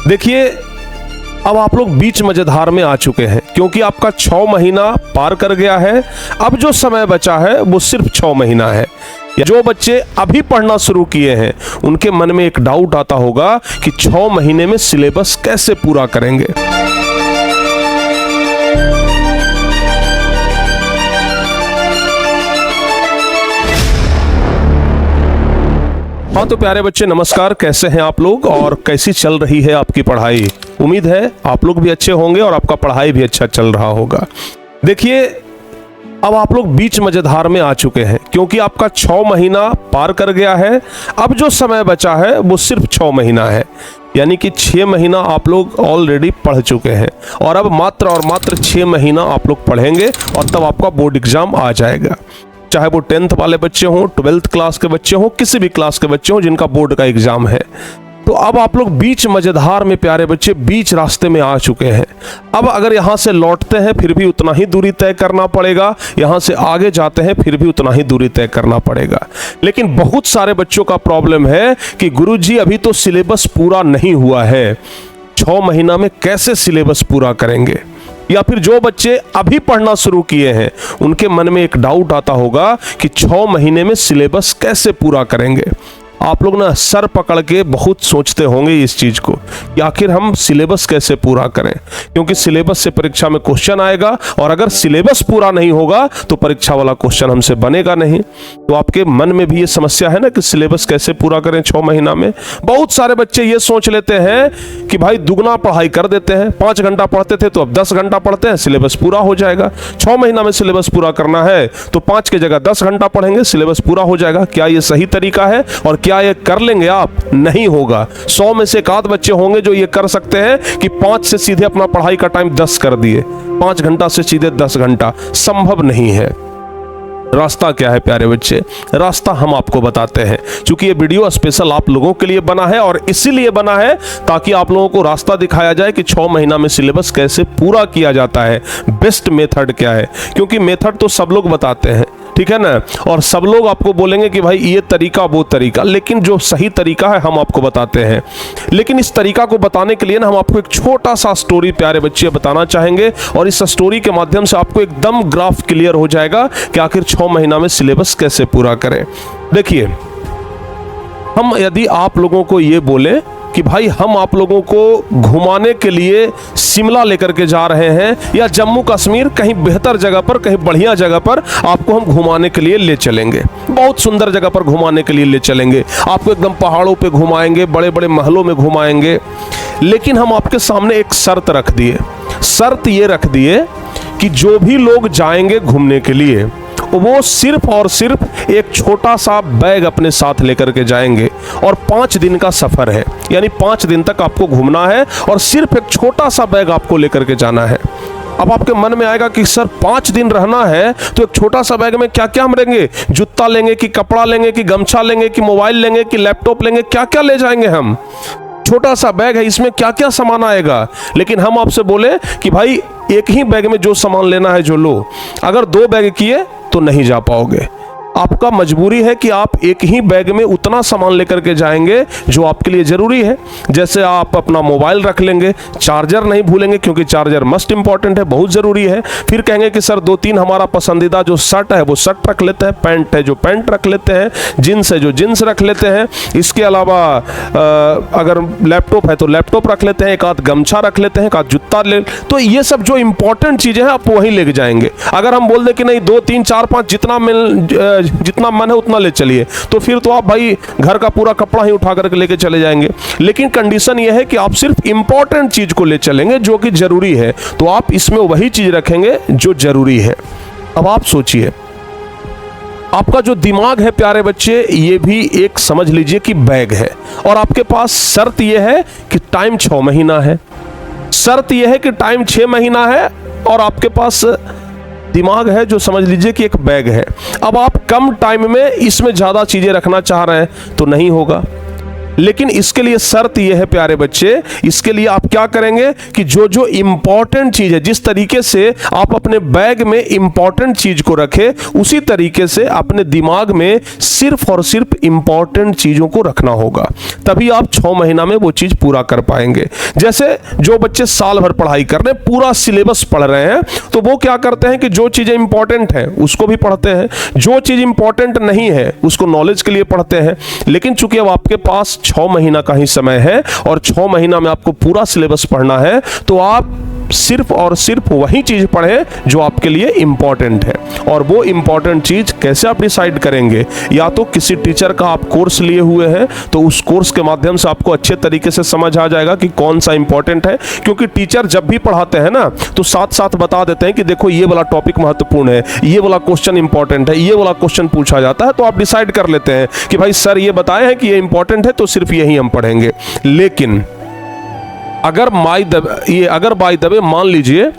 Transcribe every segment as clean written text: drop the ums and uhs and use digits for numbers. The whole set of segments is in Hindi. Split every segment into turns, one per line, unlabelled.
देखिए, अब आप लोग बीच मजेदार में आ चुके हैं क्योंकि आपका 6 महीना पार कर गया है। अब जो समय बचा है वो सिर्फ 6 महीना है। जो बच्चे अभी पढ़ना शुरू किए हैं उनके मन में एक डाउट आता होगा कि 6 महीने में सिलेबस कैसे पूरा करेंगे। हाँ तो प्यारे बच्चे, नमस्कार। कैसे हैं आप लोग और कैसी चल रही है आपकी पढ़ाई? उम्मीद है आप लोग भी अच्छे होंगे और आपका पढ़ाई भी अच्छा चल रहा होगा। देखिए, अब आप लोग बीच मजेदार में आ चुके हैं क्योंकि आपका 6 महीना पार कर गया है। अब जो समय बचा है वो सिर्फ 6 महीना है, यानी कि 6 महीना आप लोग ऑलरेडी पढ़ चुके हैं और अब मात्र और मात्र 6 महीना आप लोग पढ़ेंगे और तब आपका बोर्ड एग्जाम आ जाएगा। चाहे वो 10th वाले बच्चे हों, 12th क्लास के बच्चे हों, किसी भी क्लास के बच्चे हों जिनका बोर्ड का एग्जाम है। तो अब आप लोग बीच मजेदार में प्यारे बच्चे बीच रास्ते में आ चुके हैं। अब अगर यहाँ से लौटते हैं फिर भी उतना ही दूरी तय करना पड़ेगा, यहाँ से आगे जाते हैं फिर भी उतना ही दूरी तय करना पड़ेगा। लेकिन बहुत सारे बच्चों का प्रॉब्लम है कि गुरुजी अभी तो सिलेबस पूरा नहीं हुआ है, 6 महीना में कैसे सिलेबस पूरा करेंगे। या फिर जो बच्चे अभी पढ़ना शुरू किए हैं उनके मन में एक डाउट आता होगा कि 6 महीने में सिलेबस कैसे पूरा करेंगे। आप लोग ना सर पकड़ के बहुत सोचते होंगे इस चीज को कि आखिर हम सिलेबस कैसे पूरा करें, क्योंकि सिलेबस से परीक्षा में क्वेश्चन आएगा और अगर सिलेबस पूरा नहीं होगा तो परीक्षा वाला क्वेश्चन हमसे बनेगा नहीं। तो आपके मन में भी ये समस्या है ना कि सिलेबस कैसे पूरा करें 6 महीना में। बहुत सारे बच्चे ये सोच लेते हैं कि भाई दुगना पढ़ाई कर देते हैं, 5 घंटा पढ़ते थे तो अब 10 घंटा पढ़ते हैं, सिलेबस पूरा हो जाएगा। 6 महीना में सिलेबस पूरा करना है तो 5 की जगह 10 घंटा पढ़ेंगे, सिलेबस पूरा हो जाएगा। क्या ये सही तरीका है और क्या ये कर लेंगे आप? नहीं होगा। 100 में से एक आध बच्चे होंगे जो ये कर सकते हैं कि 5 से सीधे अपना पढ़ाई का टाइम 10 कर दिए, 5 घंटा से सीधे 10 घंटा। संभव नहीं है। रास्ता क्या है प्यारे बच्चे? रास्ता हम आपको बताते हैं। क्योंकि ये वीडियो स्पेशल आप लोगों के लिए बना है और इसीलिए बना है ताकि आप लोगों को रास्ता दिखाया जाए कि 6 महीना में सिलेबस कैसे पूरा किया जाता है, बेस्ट मेथड क्या है। क्योंकि मेथड तो सब लोग बताते हैं, ठीक है ना, और सब लोग आपको बोलेंगे कि भाई ये तरीका वो तरीका, लेकिन जो सही तरीका है हम आपको बताते हैं। लेकिन इस तरीका को बताने के लिए ना हम आपको एक छोटा सा स्टोरी प्यारे बच्चे बताना चाहेंगे और इस स्टोरी के माध्यम से आपको एकदम ग्राफ क्लियर हो जाएगा कि आखिर 6 महीना में सिलेबस कैसे पूरा करें। देखिए, हम यदि आप लोगों को ये बोले कि भाई हम आप लोगों को घुमाने के लिए शिमला लेकर के जा रहे हैं या जम्मू कश्मीर, कहीं बेहतर जगह पर, कहीं बढ़िया जगह पर आपको हम घुमाने के लिए ले चलेंगे, बहुत सुंदर जगह पर घुमाने के लिए ले चलेंगे, आपको एकदम पहाड़ों पे घुमाएंगे, बड़े बड़े महलों में घुमाएंगे। लेकिन हम आपके सामने एक शर्त रख दिए। शर्त ये रख दिए कि जो भी लोग जाएंगे घूमने के लिए वो सिर्फ और सिर्फ एक छोटा सा बैग अपने साथ लेकर के जाएंगे और 5 दिन का सफर है, यानी 5 दिन तक आपको घूमना है और सिर्फ एक छोटा सा बैग आपको लेकर के जाना है। अब आपके मन में आएगा कि सर 5 दिन रहना है तो एक छोटा सा बैग में क्या क्या हम लेंगे? जूता लेंगे कि कपड़ा लेंगे कि गमछा लेंगे कि मोबाइल लेंगे कि लैपटॉप लेंगे, क्या क्या ले जाएंगे हम? छोटा सा बैग है, इसमें क्या क्या सामान आएगा? लेकिन हम आपसे बोले कि भाई एक ही बैग में जो सामान लेना है जो लो। अगर 2 बैग किए तो नहीं जा पाओगे। आपका मजबूरी है कि आप एक ही बैग में उतना सामान लेकर के जाएंगे जो आपके लिए ज़रूरी है। जैसे आप अपना मोबाइल रख लेंगे, चार्जर नहीं भूलेंगे क्योंकि चार्जर मस्ट इंपॉर्टेंट है, बहुत ज़रूरी है। फिर कहेंगे कि सर 2-3 हमारा पसंदीदा जो शर्ट है वो शर्ट रख लेते हैं, पैंट है जो पैंट रख लेते हैं, जीन्स है जो जीन्स रख लेते हैं। इसके अलावा अगर लैपटॉप है तो लैपटॉप रख लेते हैं, एक आध गमछा रख लेते हैं, एक आध जूता ले। तो ये सब जो इंपॉर्टेंट चीज़ें हैं आप वहीं लेके जाएंगे। अगर हम बोल दें कि नहीं 2, 3, 4, 5 जितना मन है उतना ले चलिए, तो फिर तो आप भाई घर का पूरा कपड़ा ही उठा करके लेके चले जाएंगे। लेकिन कंडीशन यह है कि आप सिर्फ इंपॉर्टेंट चीज को ले चलेंगे जो कि जरूरी है, तो आप इसमें वही चीज रखेंगे जो जरूरी है। अब आप सोचिए, आपका जो दिमाग है प्यारे बच्चे, ये भी एक समझ लीजिए कि बैग है और आपके पास शर्त यह है कि टाइम 6 महीना है। शर्त यह है कि टाइम 6 महीना है और आपके पास दिमाग है जो समझ लीजिए कि एक बैग है। अब आप कम टाइम में इसमें ज़्यादा चीज़ें रखना चाह रहे हैं तो नहीं होगा। लेकिन इसके लिए शर्त यह है प्यारे बच्चे, इसके लिए आप क्या करेंगे कि जो जो इंपॉर्टेंट चीज है, जिस तरीके से आप अपने बैग में इंपॉर्टेंट चीज को रखें, उसी तरीके से अपने दिमाग में सिर्फ और सिर्फ इंपॉर्टेंट चीजों को रखना होगा। तभी आप 6 महीना में वो चीज पूरा कर पाएंगे। जैसे जो बच्चे साल भर पढ़ाई कर रहे हैं, पूरा सिलेबस पढ़ रहे हैं, तो वो क्या करते हैं कि जो चीजें इंपॉर्टेंट हैं उसको भी पढ़ते हैं, जो चीज इंपॉर्टेंट नहीं है उसको नॉलेज के लिए पढ़ते हैं। लेकिन चूंकि अब आपके पास 6 महीना का ही समय है और 6 महीना में आपको पूरा सिलेबस पढ़ना है, तो आप सिर्फ और सिर्फ वही चीज पढ़ें जो आपके लिए इंपॉर्टेंट है। और वो इंपॉर्टेंट चीज कैसे आप डिसाइड करेंगे? या तो किसी टीचर का आप कोर्स लिए हुए हैं, तो उस कोर्स के माध्यम से आपको अच्छे तरीके से समझ आ जाएगा कि कौन सा इंपॉर्टेंट है। क्योंकि टीचर जब भी पढ़ाते हैं ना, तो साथ साथ बता देते हैं कि देखो ये वाला टॉपिक महत्वपूर्ण है, ये वाला क्वेश्चन इंपॉर्टेंट है, ये वाला क्वेश्चन पूछा जाता है, तो आप डिसाइड कर लेते हैं कि भाई सर ये बताए हैं कि ये इंपॉर्टेंट है, तो सिर्फ यही हम पढ़ेंगे। लेकिन अगर बाय द वे मान लीजिए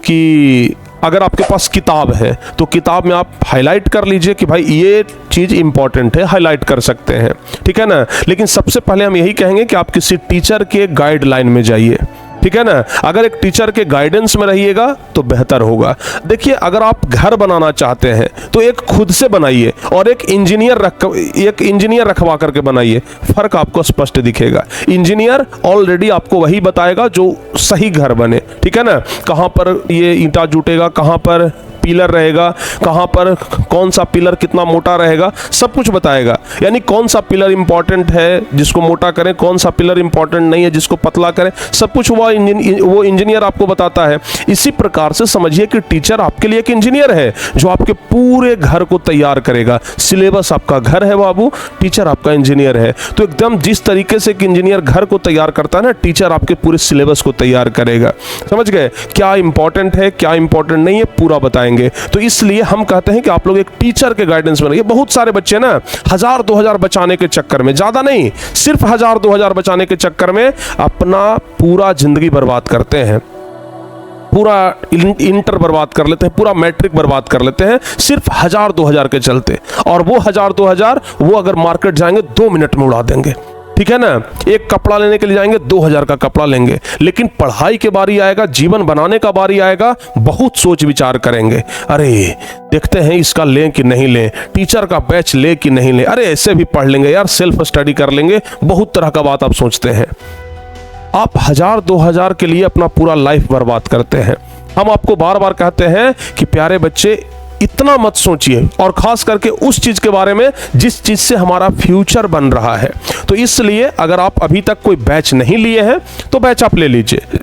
कि अगर आपके पास किताब है, तो किताब में आप हाईलाइट कर लीजिए कि भाई ये चीज़ इंपॉर्टेंट है, हाईलाइट कर सकते हैं, ठीक है ना। लेकिन सबसे पहले हम यही कहेंगे कि आप किसी टीचर के गाइडलाइन में जाइए, ठीक है ना। अगर एक टीचर के गाइडेंस में रहिएगा तो बेहतर होगा। देखिए, अगर आप घर बनाना चाहते हैं तो एक खुद से बनाइए और एक इंजीनियर रखवा करके बनाइए, फर्क आपको स्पष्ट दिखेगा। इंजीनियर ऑलरेडी आपको वही बताएगा जो सही घर बने, ठीक है ना। कहाँ पर ये ईंटा जुटेगा, कहाँ पर पिलर रहेगा, कहाँ पर कौन सा पिलर कितना मोटा रहेगा, सब कुछ बताएगा। यानी कौन सा पिलर इंपॉर्टेंट है जिसको मोटा करें, कौन सा पिलर इंपॉर्टेंट नहीं है जिसको पतला करें, सब कुछ वो इंजीनियर आपको बताता है। इसी प्रकार से समझिए कि टीचर आपके लिए एक इंजीनियर है जो आपके पूरे घर को तैयार करेगा। सिलेबस आपका घर है बाबू, टीचर आपका इंजीनियर है। तो एकदम जिस तरीके से एक इंजीनियर घर को तैयार करता है ना, टीचर आपके पूरे सिलेबस को तैयार करेगा। समझ गए? क्या इंपॉर्टेंट है, क्या इंपॉर्टेंट नहीं है, पूरा बताएंगे। तो इसलिए हम कहते हैं कि आप लोग एक टीचर के गाइडेंस में रहिए। बहुत सारे बच्चे ना 1000-2000 बचाने के चक्कर में, ज्यादा नहीं, सिर्फ 1000-2000 बचाने के चक्कर में अपना पूरा जिंदगी बर्बाद करते हैं, पूरा इंटर बर्बाद कर लेते हैं, पूरा मैट्रिक बर्बाद कर लेते हैं, सिर्फ 1000-2000 के चलते। और वो 1000-2000 वो अगर मार्केट जाएंगे 2 मिनट में उड़ा देंगे, ठीक है ना। एक कपड़ा लेने के लिए जाएंगे 2000 का कपड़ा लेंगे, लेकिन पढ़ाई के बारी आएगा, जीवन बनाने का बारी आएगा, बहुत सोच विचार करेंगे। अरे देखते हैं इसका लें कि नहीं लें, टीचर का बैच ले कि नहीं लें, अरे ऐसे भी पढ़ लेंगे यार, सेल्फ स्टडी कर लेंगे, बहुत तरह का बात आप सोचते हैं। आप 1000-2000 के लिए अपना पूरा लाइफ बर्बाद करते हैं। हम आपको बार बार कहते हैं कि प्यारे बच्चे इतना मत सोचिए, और खास करके उस चीज के बारे में जिस चीज से हमारा फ्यूचर बन रहा है। तो इसलिए अगर आप अभी तक कोई बैच नहीं लिए हैं तो बैच आप ले लीजिए।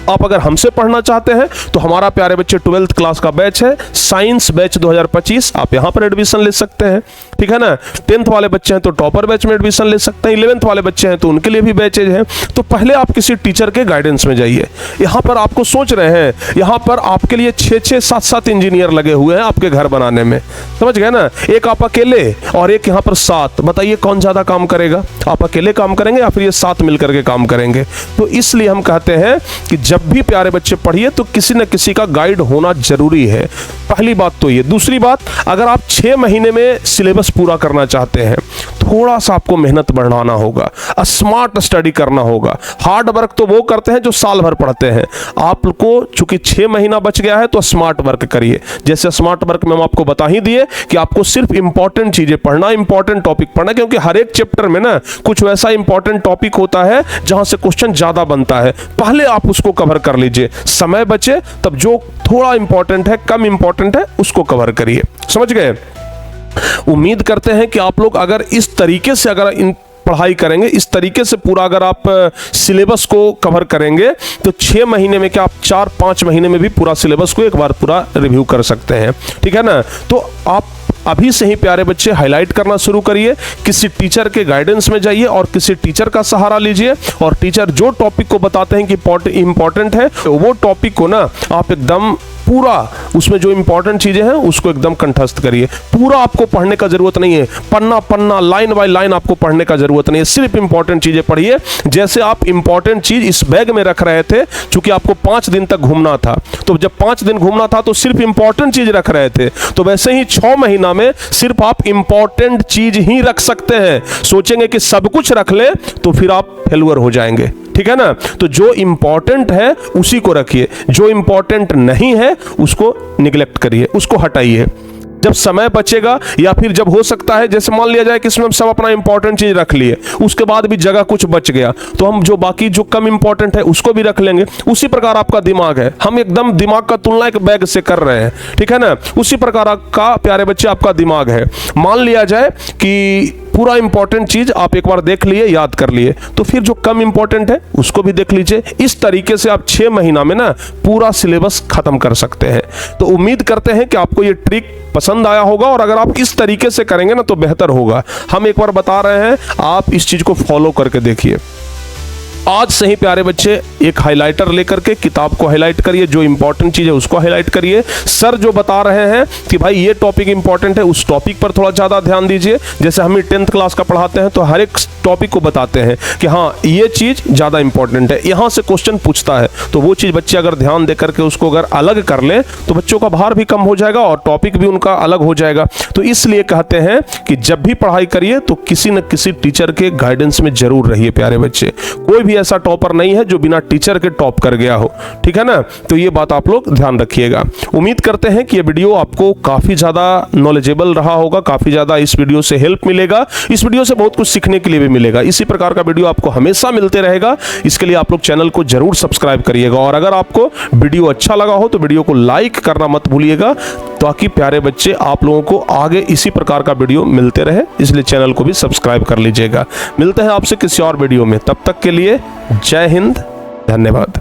आप अगर हमसे पढ़ना चाहते हैं तो हमारा प्यारे बच्चे 12th क्लास का बैच है, साइंस बैच 2025, आप यहां पर एडमिशन ले सकते हैं, ठीक है ना। 10th वाले बच्चे हैं तो टॉपर बैच में एडमिशन ले सकते हैं, 11th वाले बच्चे हैं तो उनके लिए भी बैचेज हैं। तो पहले आप किसी टीचर के गाइडेंस में जाइए। यहां पर आपको सोच रहे हैं, यहां पर आपके लिए 6-6, 7-7 इंजीनियर लगे हुए हैं आपके घर बनाने में, समझ गए ना। एक आप अकेले और एक यहां पर 7, बताइए कौन ज्यादा काम करेगा? आप अकेले काम करेंगे या फिर ये 7 मिलकर के काम करेंगे? तो इसलिए हम कहते हैं कि जब भी प्यारे बच्चे पढ़िए तो किसी न किसी का गाइड होना जरूरी है। पहली बात तो ये। दूसरी बात, अगर आप 6 महीने में सिलेबस पूरा करना चाहते हैं, थोड़ा सा आपको मेहनत बढ़ाना होगा, स्मार्ट स्टडी करना होगा। हार्ड वर्क तो वो करते हैं जो साल भर पढ़ते हैं। आपको चूंकि 6 महीना बच गया है तो स्मार्ट वर्क करिए। जैसे स्मार्ट वर्क में हम आपको बता ही दिए कि आपको सिर्फ इंपॉर्टेंट चीजें पढ़ना, इंपॉर्टेंट टॉपिक पढ़ना, क्योंकि हर एक चैप्टर में ना कुछ वैसा इंपॉर्टेंट टॉपिक होता है जहां से क्वेश्चन ज्यादा बनता है। पहले आप उसको कवर कर लीजिए, समय बचे तब जो थोड़ा इंपॉर्टेंट है, कम इंपॉर्टेंट है, उसको कवर करिए। समझ गए? उम्मीद करते हैं कि आप लोग अगर इस तरीके से अगर इन पढ़ाई करेंगे, इस तरीके से पूरा अगर आप सिलेबस को कवर करेंगे तो 6 महीने में क्या, आप 4-5 महीने में भी पूरा सिलेबस को एक बार पूरा रिव्यू कर सकते हैं, ठीक है ना। तो आप अभी से ही प्यारे बच्चे हाईलाइट करना शुरू करिए, किसी टीचर के गाइडेंस में जाइए और किसी टीचर का सहारा लीजिए, और टीचर जो टॉपिक को बताते हैं कि इंपॉर्टेंट है, वो टॉपिक को ना आप एकदम पूरा उसमें जो इंपॉर्टेंट चीजें हैं उसको एकदम कंठस्थ करिए। पूरा आपको पढ़ने का जरूरत नहीं है, पन्ना पन्ना लाइन बाय लाइन आपको पढ़ने का जरूरत नहीं है, सिर्फ इंपॉर्टेंट चीजें पढ़िए। जैसे आप इंपॉर्टेंट चीज इस बैग में रख रहे थे, क्योंकि आपको 5 दिन तक घूमना था, तो जब 5 दिन घूमना था तो सिर्फ इंपॉर्टेंट चीज रख रहे थे, तो वैसे ही 6 महीना में सिर्फ आप इंपॉर्टेंट चीज ही रख सकते हैं। सोचेंगे कि सब कुछ रख ले तो फिर आप फेलुअर हो जाएंगे, ठीक है ना। तो जो इंपॉर्टेंट है उसी को रखिए, जो इंपॉर्टेंट नहीं है उसको निगलेक्ट करिए, उसको हटाइए। जब समय बचेगा या फिर जब हो सकता है, जैसे मान लिया जाए कि इसमें हम सब अपना इंपॉर्टेंट चीज रख लिए, उसके बाद भी जगह कुछ बच गया, तो हम जो बाकी जो कम इंपॉर्टेंट है उसको भी रख लेंगे। उसी प्रकार आपका दिमाग है, हम एकदम दिमाग का तुलना एक बैग से कर रहे हैं, ठीक है ना। उसी प्रकार का प्यारे बच्चे आपका दिमाग है। मान लिया जाए कि पूरा इंपॉर्टेंट चीज आप एक बार देख लिए, याद कर लिए, तो फिर जो कम इंपॉर्टेंट है उसको भी देख लीजिए। इस तरीके से आप 6 महीना में ना पूरा सिलेबस खत्म कर सकते हैं। तो उम्मीद करते हैं कि आपको ये ट्रिक पसंद आया होगा, और अगर आप इस तरीके से करेंगे ना तो बेहतर होगा। हम एक बार बता रहे हैं, आप इस चीज को फॉलो करके देखिए। आज से ही प्यारे बच्चे एक हाइलाइटर लेकर के किताब को हाईलाइट करिए, जो इंपॉर्टेंट चीज है उसको हाईलाइट करिए। सर जो बता रहे हैं कि भाई ये टॉपिक इंपॉर्टेंट है, उस टॉपिक पर थोड़ा ज्यादा ध्यान दीजिए। जैसे हम 10th क्लास का पढ़ाते हैं तो हर एक टॉपिक को बताते हैं कि हाँ ये चीज ज्यादा इंपॉर्टेंट है, यहां से क्वेश्चन पूछता है, तो वो चीज बच्चे अगर ध्यान दे करके उसको अगर अलग कर ले तो बच्चों का भार भी कम हो जाएगा और टॉपिक भी उनका अलग हो जाएगा। तो इसलिए कहते हैं कि जब भी पढ़ाई करिए तो किसी न किसी टीचर के गाइडेंस में जरूर रहिए प्यारे बच्चे। कोई भी ऐसा टॉपर नहीं है जो बिना टीचर के टॉप कर गया हो, ठीक है ना। तो ये बात आप लोग ध्यान रखिएगा। उम्मीद करते हैं कि ये वीडियो आपको काफी ज्यादा नॉलेजेबल रहा होगा, काफी ज्यादा इस वीडियो से हेल्प मिलेगा, इस वीडियो से बहुत कुछ सीखने के लिए भी मिलेगा। इसी प्रकार का वीडियो आपको हमेशा मिलते रहेगा, इसके लिए आप लोग चैनल को जरूर सब्सक्राइब करिएगा। और अगर आपको वीडियो अच्छा लगा हो तो वीडियो को लाइक करना मत भूलिएगा, ताकि प्यारे बच्चे आप लोगों को आगे इसी प्रकार का वीडियो मिलते रहे। इसलिए चैनल को भी सब्सक्राइब कर लीजिएगा। मिलते हैं आपसे किसी और वीडियो में, तब तक के लिए जय हिंद, धन्यवाद।